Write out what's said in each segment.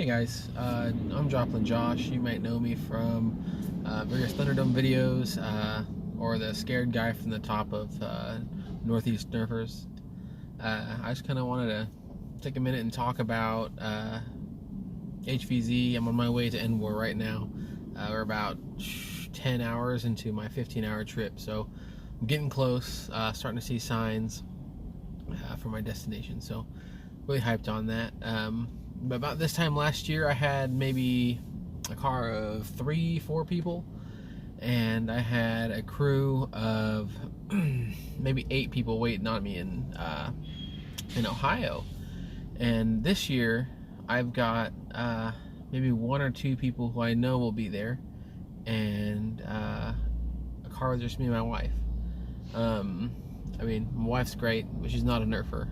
Hey guys, I'm Joplin Josh. You might know me from various Thunderdome videos or the scared guy from the top of Northeast Nerfers. I just kind of wanted to take a minute and talk about HVZ. I'm on my way to NWAR right now. We're about 10 hours into my 15-hour trip, so I'm getting close, starting to see signs for my destination. So really hyped on that. But about this time last year, I had maybe a car of 3-4 people, and I had a crew of maybe 8 people waiting on me in Ohio. And this year, I've got maybe 1 or 2 people who I know will be there, and a car with just me and my wife. My wife's great, but she's not a Nerfer,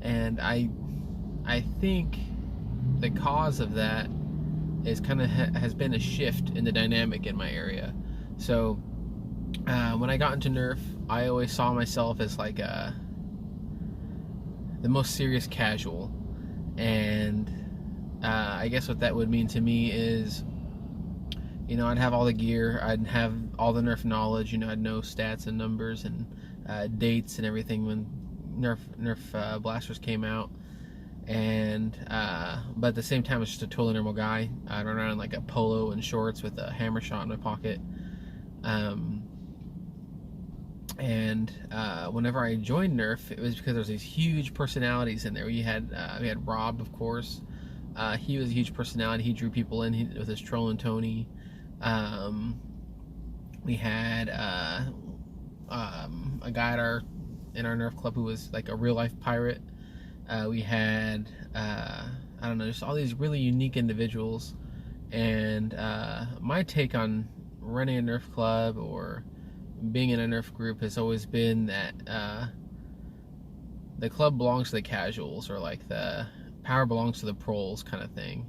and I think the cause of that is kind of has been a shift in the dynamic in my area. So when I got into Nerf, I always saw myself as like the most serious casual, and I guess what that would mean to me is, I'd have all the gear, I'd have all the Nerf knowledge, I'd know stats and numbers and dates and everything when Nerf blasters came out. And but at the same time, I was just a totally normal guy. I'd run around in like a polo and shorts with a hammer shot in my pocket. Whenever I joined Nerf, it was because there was these huge personalities in there. We had Rob, of course. He was a huge personality. He drew people in with his Troll and Tony. We had a guy in our Nerf club who was like a real life pirate. We had, just all these really unique individuals. And my take on running a Nerf club or being in a Nerf group has always been that the club belongs to the casuals, or like the power belongs to the pros kind of thing.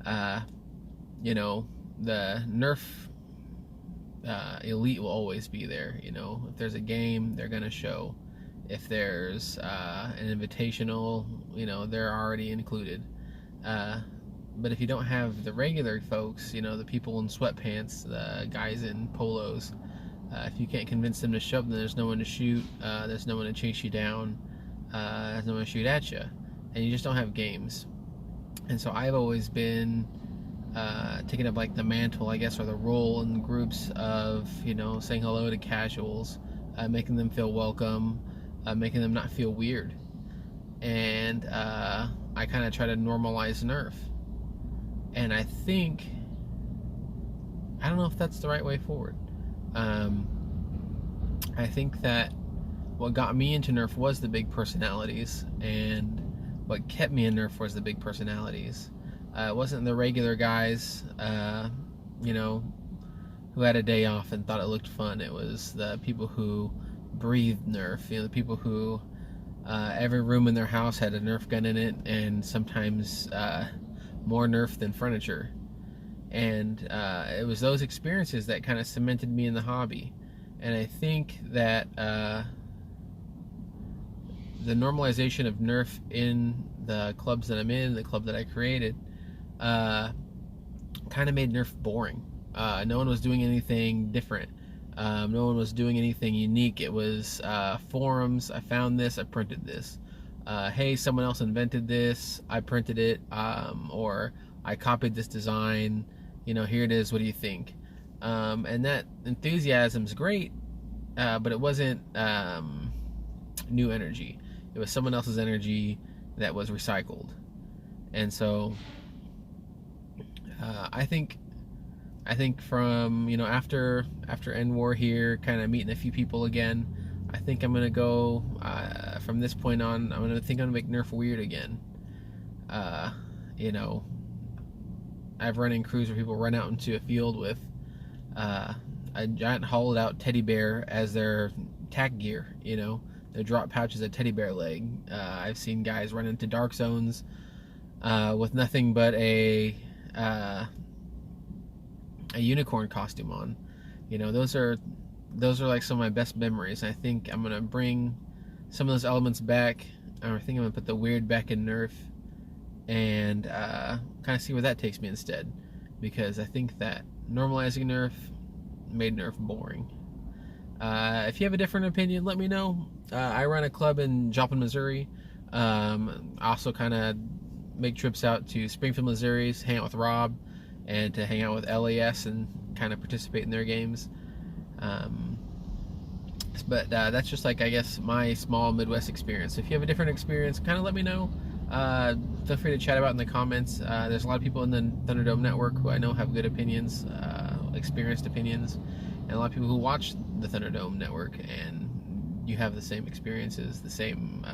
The Nerf elite will always be there. If there's a game, they're going to show. If there's an invitational, they're already included. But if you don't have the regular folks, the people in sweatpants, the guys in polos, if you can't convince them to show up, then there's no one to shoot, there's no one to chase you down, there's no one to shoot at you, and you just don't have games. And so I've always been taking up like the mantle, I guess, or the role in groups of, saying hello to casuals, making them feel welcome, making them not feel weird. And I kind of try to normalize Nerf. And I don't know if that's the right way forward. I think that what got me into Nerf was the big personalities, and what kept me in Nerf was the big personalities. It wasn't the regular guys, who had a day off and thought it looked fun. It was the people who breathed Nerf, the people who every room in their house had a Nerf gun in it, and sometimes more Nerf than furniture. And it was those experiences that kind of cemented me in the hobby. And I think that the normalization of Nerf in the clubs that I'm in, the club that I created, kind of made Nerf boring. No one was doing anything different. No one was doing anything unique. It was forums. I found this, I printed this. Hey, someone else invented this, I printed it. Or I copied this design. Here it is. What do you think? And that enthusiasm's great, but it wasn't new energy. It was someone else's energy that was recycled. And so I think from after NWAR here, kind of meeting a few people again, I think I'm gonna go from this point on. I'm gonna make Nerf weird again. I've run in crews where people run out into a field with a giant hollowed out teddy bear as their tack gear. Their drop pouch is a teddy bear leg. I've seen guys run into dark zones with nothing but a unicorn costume on. Those are like some of my best memories. I think I'm gonna bring some of those elements back. I think I'm gonna put the weird back in Nerf, and kind of see where that takes me instead, because I think that normalizing Nerf made Nerf boring. If you have a different opinion, let me know. I run a club in Joplin, Missouri. I also kind of make trips out to Springfield, Missouri, hang out with Rob, and to hang out with LAS and kind of participate in their games. But that's just like, I guess, my small Midwest experience. If you have a different experience, kind of let me know. Feel free to chat about in the comments. There's a lot of people in the Thunderdome network who I know have good opinions, experienced opinions, and a lot of people who watch the Thunderdome network, and you have the same experiences, the same,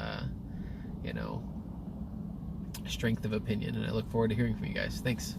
strength of opinion, and I look forward to hearing from you guys. Thanks.